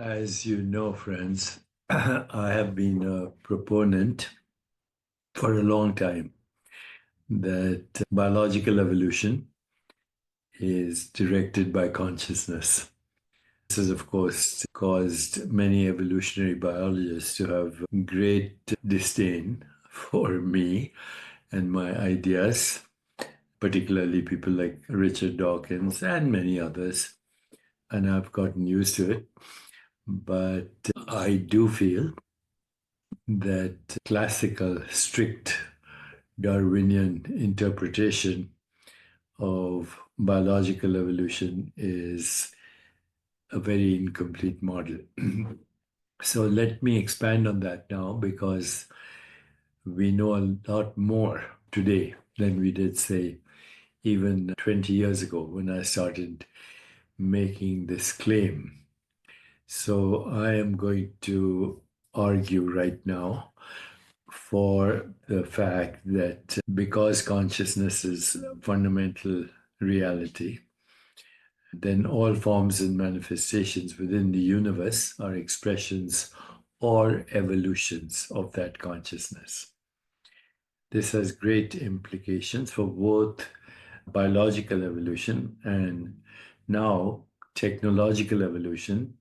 As you know, friends, I have been a proponent for a long time that biological evolution is directed by consciousness. This has, of course, caused many evolutionary biologists to have great disdain for me and my ideas, particularly people like Richard Dawkins and many others. And I've gotten used to it. But I do feel that classical, strict Darwinian interpretation of biological evolution is a very incomplete model. So let me expand on that now because we know a lot more today than we did, say, even 20 years ago when I started making this claim. So I am going to argue right now for the fact that because consciousness is fundamental reality, then all forms and manifestations within the universe are expressions or evolutions of that consciousness. This has great implications for both biological evolution and now technological evolution,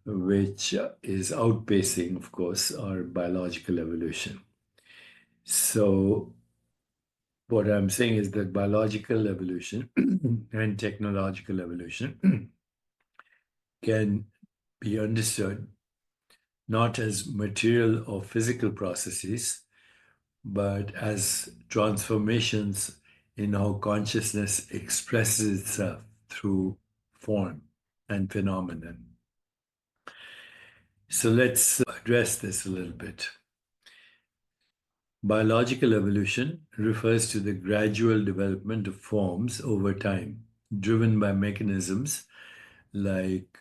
which is outpacing, of course, our biological evolution. So, what I'm saying is that biological evolution and technological evolution can be understood not as material or physical processes, but as transformations in how consciousness expresses itself through form and phenomenon. So let's address this a little bit. Biological evolution refers to the gradual development of forms over time, driven by mechanisms like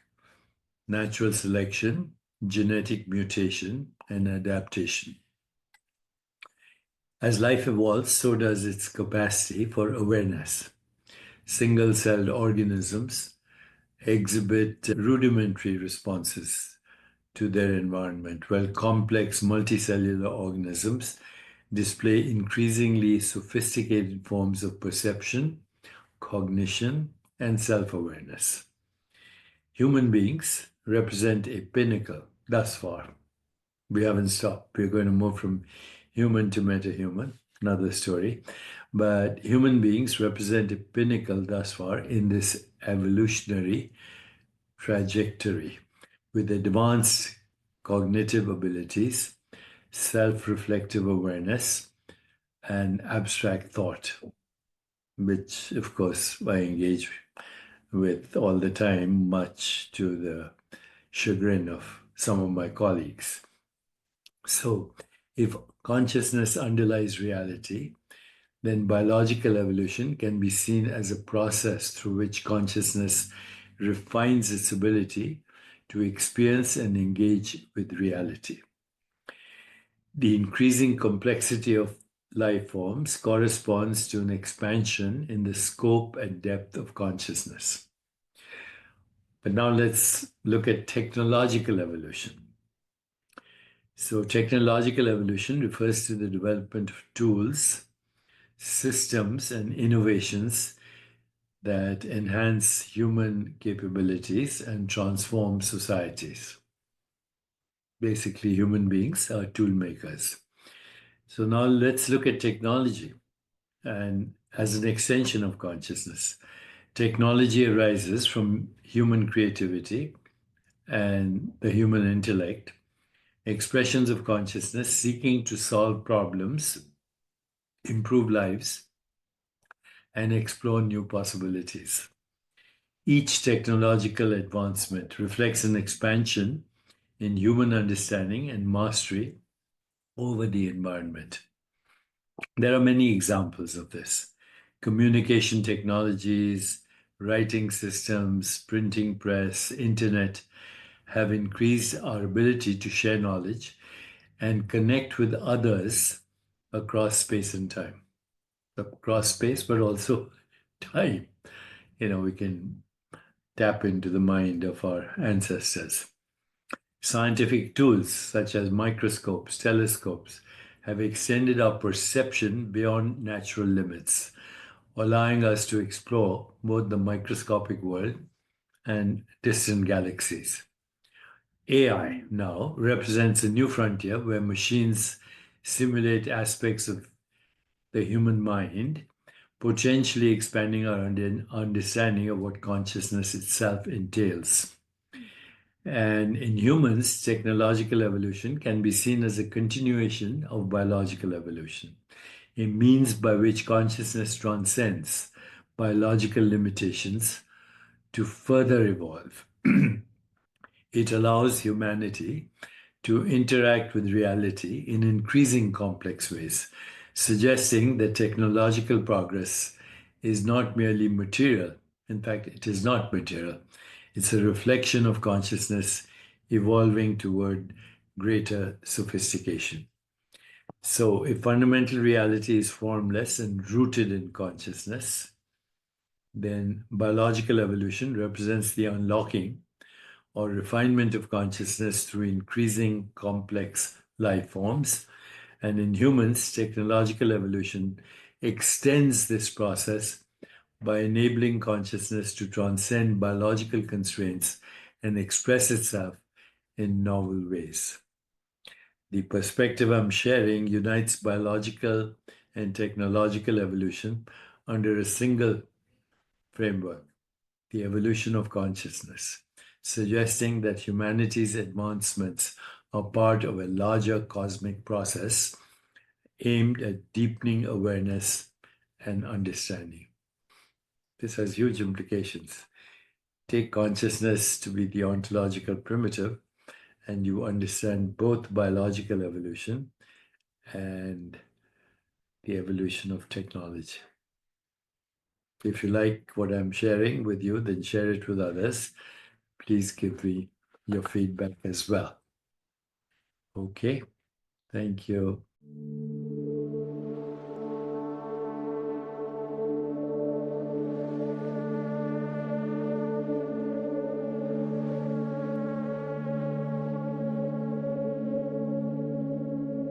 natural selection, genetic mutation, and adaptation. As life evolves, so does its capacity for awareness. Single-celled organisms exhibit rudimentary responses to their environment, while complex multicellular organisms display increasingly sophisticated forms of perception, cognition, and self-awareness. Human beings represent a pinnacle thus far. We haven't stopped. We're going to move from human to metahuman, another story. But human beings represent a pinnacle thus far in this evolutionary trajectory with advanced cognitive abilities, self-reflective awareness, and abstract thought, which, of course, I engage with all the time, much to the chagrin of some of my colleagues. So, if consciousness underlies reality, then biological evolution can be seen as a process through which consciousness refines its ability to experience and engage with reality. The increasing complexity of life forms corresponds to an expansion in the scope and depth of consciousness. But now let's look at technological evolution. So, technological evolution refers to the development of tools, systems, and innovations that enhance human capabilities and transform societies. Basically, human beings are tool makers. So now let's look at technology and as an extension of consciousness. Technology arises from human creativity and the human intellect, expressions of consciousness seeking to solve problems, improve lives, and explore new possibilities. Each technological advancement reflects an expansion in human understanding and mastery over the environment. There are many examples of this. Communication technologies, writing systems, printing press, internet have increased our ability to share knowledge and connect with others across space and time. Across space, but also time. We can tap into the mind of our ancestors. Scientific tools such as microscopes, telescopes have extended our perception beyond natural limits, allowing us to explore both the microscopic world and distant galaxies. AI now represents a new frontier where machines simulate aspects of the human mind, potentially expanding our understanding of what consciousness itself entails. And in humans, technological evolution can be seen as a continuation of biological evolution, a means by which consciousness transcends biological limitations to further evolve. It allows humanity to interact with reality in increasing complex ways, suggesting that technological progress is not merely material. In fact, it is not material. It's a reflection of consciousness evolving toward greater sophistication. So, if fundamental reality is formless and rooted in consciousness, then biological evolution represents the unlocking or refinement of consciousness through increasing complex life forms. And in humans, technological evolution extends this process by enabling consciousness to transcend biological constraints and express itself in novel ways. The perspective I'm sharing unites biological and technological evolution under a single framework, the evolution of consciousness, suggesting that humanity's advancements are part of a larger cosmic process aimed at deepening awareness and understanding. This has huge implications. Take consciousness to be the ontological primitive, and you understand both biological evolution and the evolution of technology. If you like what I'm sharing with you, then share it with others. Please give me your feedback as well. Okay, thank you.